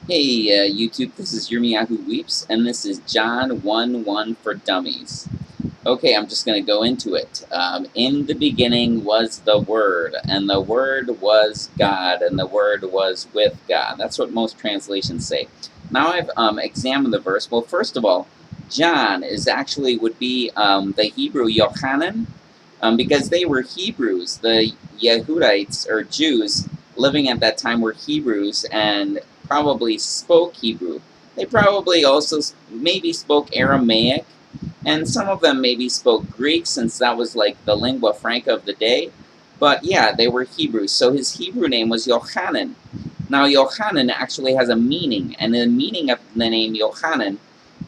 Hey, YouTube, this is Yirmiyahu Weeps, and this is John 1:1 for Dummies. Okay, I'm just going to go into it. In the beginning was the Word, and the Word was God, and the Word was with God. That's what most translations say. Now I've examined the verse. Well, first of all, John would be the Hebrew Yochanan, because they were Hebrews. The Yehudites, or Jews, living at that time were Hebrews and probably spoke Hebrew. They probably also maybe spoke Aramaic, and some of them maybe spoke Greek, since that was like the lingua franca of the day. But yeah, they were Hebrews. So his Hebrew name was Yochanan. Now, Yochanan actually has a meaning, and the meaning of the name Yochanan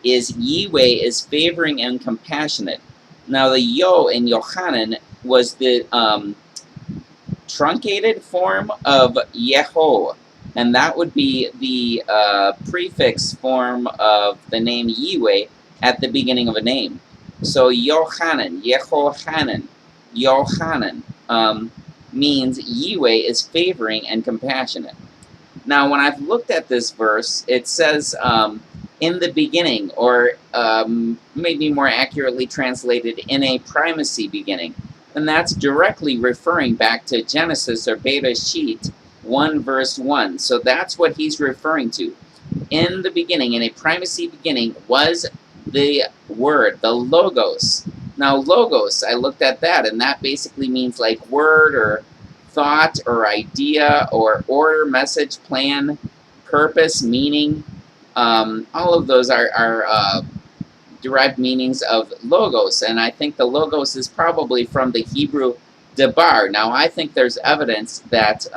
is Yahweh is favoring and compassionate. Now, the Yo in Yochanan was the truncated form of Yeho, and that would be the prefix form of the name Yahweh at the beginning of a name. So Yochanan, Yehohanan, Yochanan means Yahweh is favoring and compassionate. Now, when I've looked at this verse, it says in the beginning, or maybe more accurately translated, in a primacy beginning. And that's directly referring back to Genesis, or Bereshit 1 verse 1. So that's what he's referring to. In the beginning, in a primacy beginning, was the Word, the Logos. Now, Logos, I looked at that, and that basically means like word, or thought, or idea, or order, message, plan, purpose, meaning. All of those are derived meanings of logos, and I think the logos is probably from the Hebrew debar. Now, I think there's evidence that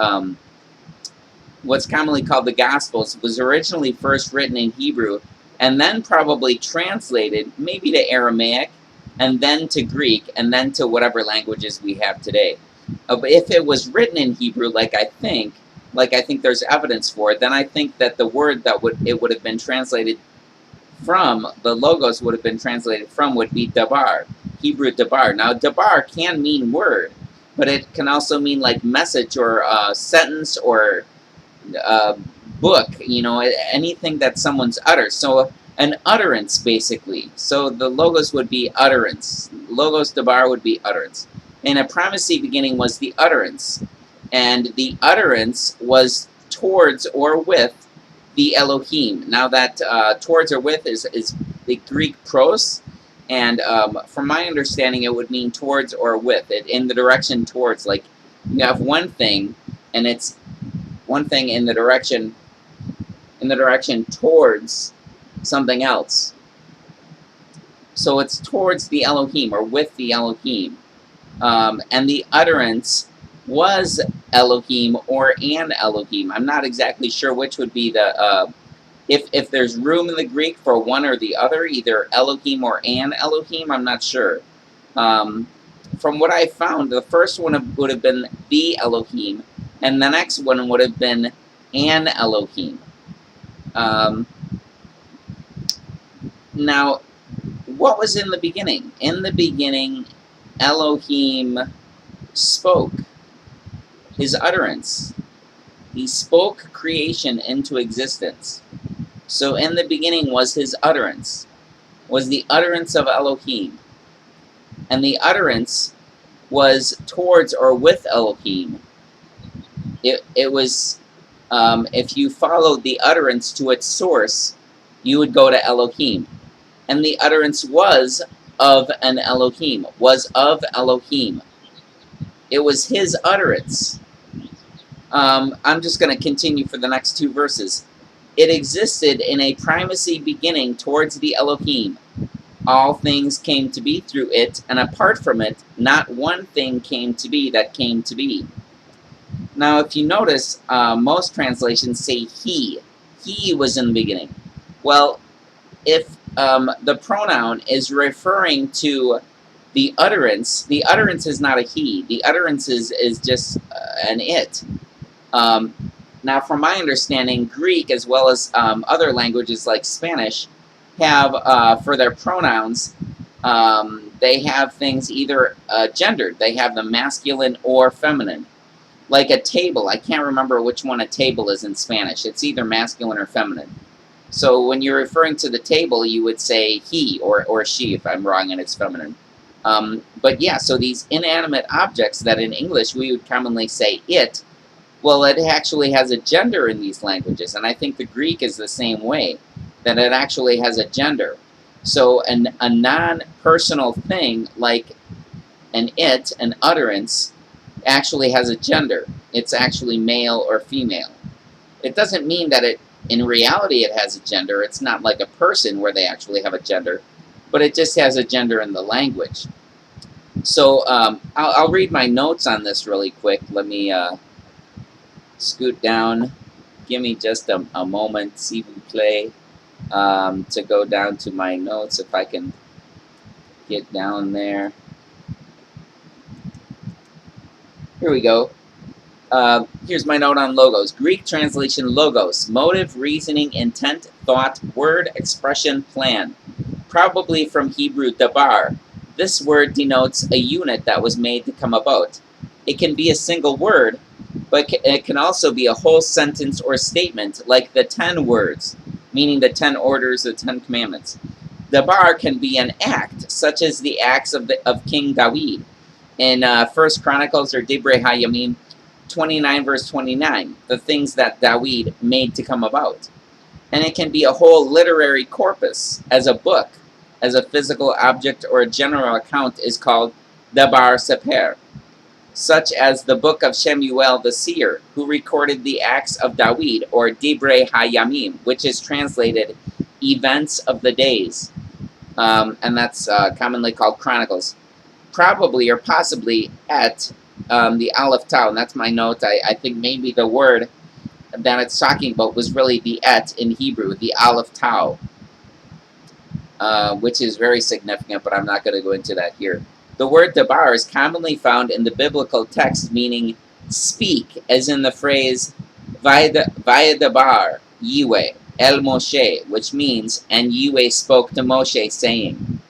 what's commonly called the Gospels was originally first written in Hebrew, and then probably translated maybe to Aramaic, and then to Greek, and then to whatever languages we have today. But if it was written in Hebrew, like I think there's evidence for it, then I think that the word that it would have been translated from, the logos would have been translated from, would be dabar, Hebrew dabar. Now, dabar can mean word, but it can also mean like message, or sentence, or book, anything that someone's utters. So an utterance, basically. So the logos would be utterance. Logos dabar would be utterance. And a primacy beginning was the utterance. And the utterance was towards or with the Elohim. Now that towards or with is the Greek pros, and from my understanding, it would mean towards or with, it in the direction towards. Like, you have one thing, and it's one thing in the direction towards something else. So it's towards the Elohim, or with the Elohim. And the utterance was Elohim, or an Elohim. I'm not exactly sure which would be the, if there's room in the Greek for one or the other, either Elohim or an Elohim, I'm not sure. From what I found, the first one would have been the Elohim, and the next one would have been an Elohim. Now, what was in the beginning? In the beginning, Elohim spoke. His utterance. He spoke creation into existence. So in the beginning was his utterance, was the utterance of Elohim. And the utterance was towards or with Elohim. It was, if you followed the utterance to its source, you would go to Elohim. And the utterance was of an Elohim, was of Elohim. It was his utterance. I'm just going to continue for the next two verses. It existed in a primacy beginning towards the Elohim. All things came to be through it, and apart from it, not one thing came to be that came to be. Now, if you notice, most translations say he. He was in the beginning. Well, if the pronoun is referring to the utterance is not a he. The utterance is just an it. Now, from my understanding, Greek, as well as other languages like Spanish, have, for their pronouns, they have things either gendered. They have the masculine or feminine. Like a table, I can't remember which one a table is in Spanish. It's either masculine or feminine. So when you're referring to the table, you would say he or she, if I'm wrong and it's feminine. But yeah, so these inanimate objects that in English we would commonly say it, well, it actually has a gender in these languages. And I think the Greek is the same way, that it actually has a gender. So a non-personal thing like an it, an utterance, actually has a gender. It's actually male or female. It doesn't mean that in reality it has a gender. It's not like a person where they actually have a gender, but it just has a gender in the language. So I'll read my notes on this really quick. Let me scoot down. Give me just a moment, s'il vous plaît, to go down to my notes if I can get down there. Here we go. Here's my note on logos. Greek translation logos, motive, reasoning, intent, thought, word, expression, plan. Probably from Hebrew dabar. This word denotes a unit that was made to come about. It can be a single word, but it can also be a whole sentence or statement, like the 10 words, meaning the 10 orders, the 10 commandments. Dabar can be an act, such as the acts of King David. In 1 Chronicles or Divrei Hayamim 29 verse 29, the things that David made to come about. And it can be a whole literary corpus, as a book, as a physical object or a general account is called Dabar Seper, such as the book of Shemuel the seer, who recorded the acts of David, or Divrei Hayamim, which is translated events of the days, and that's commonly called Chronicles. Probably or possibly at the Aleph Tau, and that's my note. I think maybe the word that it's talking about was really the et in Hebrew, the Aleph Tau, which is very significant, but I'm not going to go into that here. The word dabar is commonly found in the biblical text meaning speak, as in the phrase Vayadabar Yahweh El Moshe, which means, and Yahweh spoke to Moshe, saying.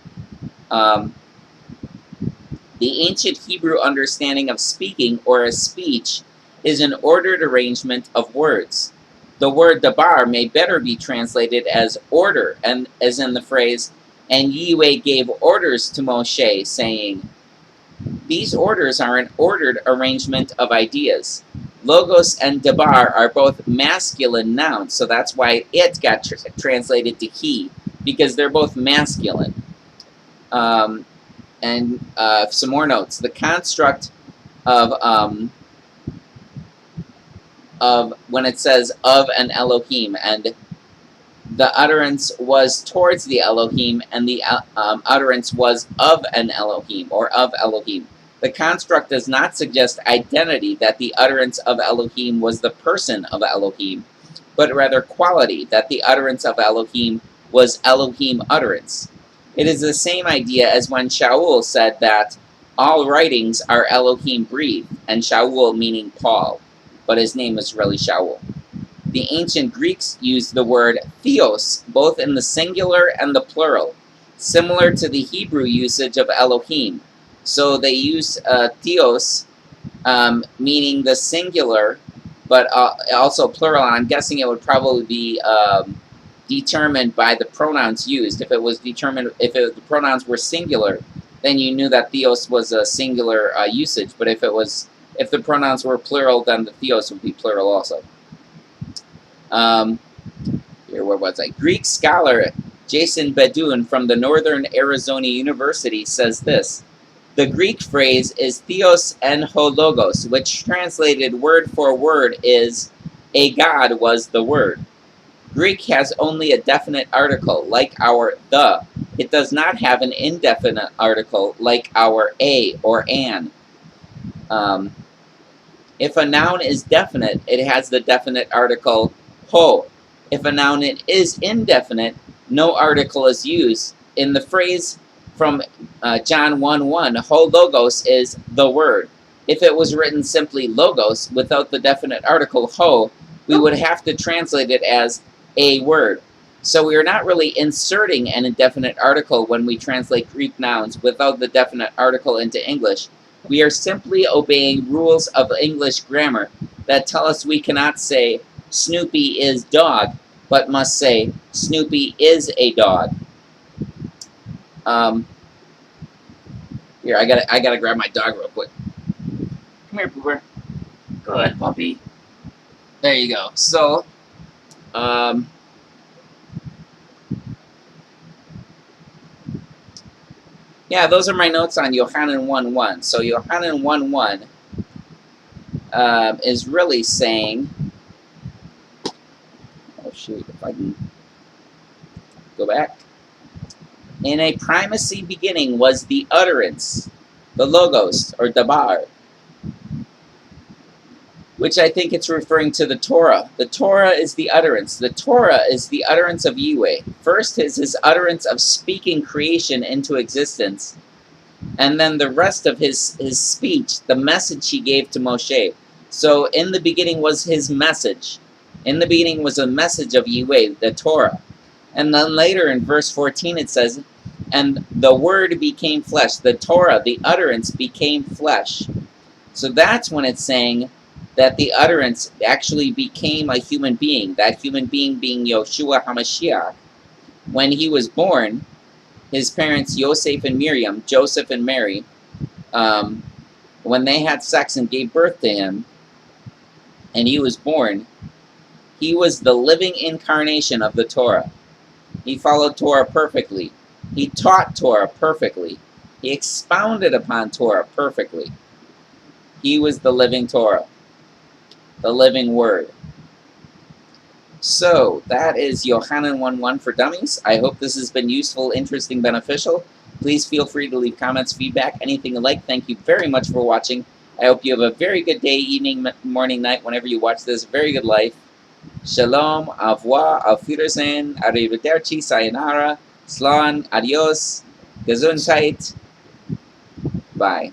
The ancient Hebrew understanding of speaking, or a speech, is an ordered arrangement of words. The word dabar may better be translated as order, and as in the phrase, and Yahweh gave orders to Moshe, saying. These orders are an ordered arrangement of ideas. Logos and dabar are both masculine nouns, so that's why it got translated to he, because they're both masculine. And some more notes. The construct of when it says of an Elohim, and the utterance was towards the Elohim, and the utterance was of an Elohim, or of Elohim. The construct does not suggest identity, that the utterance of Elohim was the person of Elohim, but rather quality, that the utterance of Elohim was Elohim utterance. It is the same idea as when Shaul said that all writings are Elohim breathed, and Shaul meaning Paul, but his name was really Shaul. The ancient Greeks used the word theos both in the singular and the plural, similar to the Hebrew usage of Elohim. So they use theos meaning the singular, but also plural, and I'm guessing it would probably be determined by the pronouns used. If the pronouns were singular, then you knew that theos was a singular usage. But if the pronouns were plural, then the theos would be plural also. Here, where was I? Greek scholar Jason Bedun from the Northern Arizona University says this: the Greek phrase is theos en ho logos, which translated word for word is a god was the word. Greek has only a definite article, like our the. It does not have an indefinite article, like our a or an. If a noun is definite, it has the definite article ho. If a noun is indefinite, no article is used. In the phrase from John 1:1, ho logos is the word. If it was written simply logos without the definite article ho, we would have to translate it as a word. So we are not really inserting an indefinite article when we translate Greek nouns without the definite article into English, We are simply obeying rules of English grammar that tell us we cannot say Snoopy is dog, but must say Snoopy is a dog. Here, I gotta grab my dog real quick. Come here, Pooper. Good puppy. There you go. So, yeah, those are my notes on Yohanan 1:1. So Yohanan 1:1 is really saying, oh shoot, if I can go back. In a primacy beginning was the utterance, the logos, or dabar, which I think it's referring to the Torah. The Torah is the utterance. The Torah is the utterance of Yahweh. First is his utterance of speaking creation into existence, and then the rest of his speech, the message he gave to Moshe. So in the beginning was his message. In the beginning was a message of Yahweh, the Torah. And then later in verse 14 it says, and the word became flesh. The Torah, the utterance, became flesh. So that's when it's saying that the utterance actually became a human being. That human being being Yeshua HaMashiach. When he was born, his parents, Yosef and Miriam, Joseph and Mary, when they had sex and gave birth to him, and he was born, he was the living incarnation of the Torah. He followed Torah perfectly. He taught Torah perfectly. He expounded upon Torah perfectly. He was the living Torah, the living Word. So, that is Yohanan 1:1 for Dummies. I hope this has been useful, interesting, beneficial. Please feel free to leave comments, feedback, anything you like. Thank you very much for watching. I hope you have a very good day, evening, morning, night, whenever you watch this. Very good life. Shalom, au revoir, auf Wiedersehen, arrivederci, sayonara, slan, adios, gesundheit. Bye.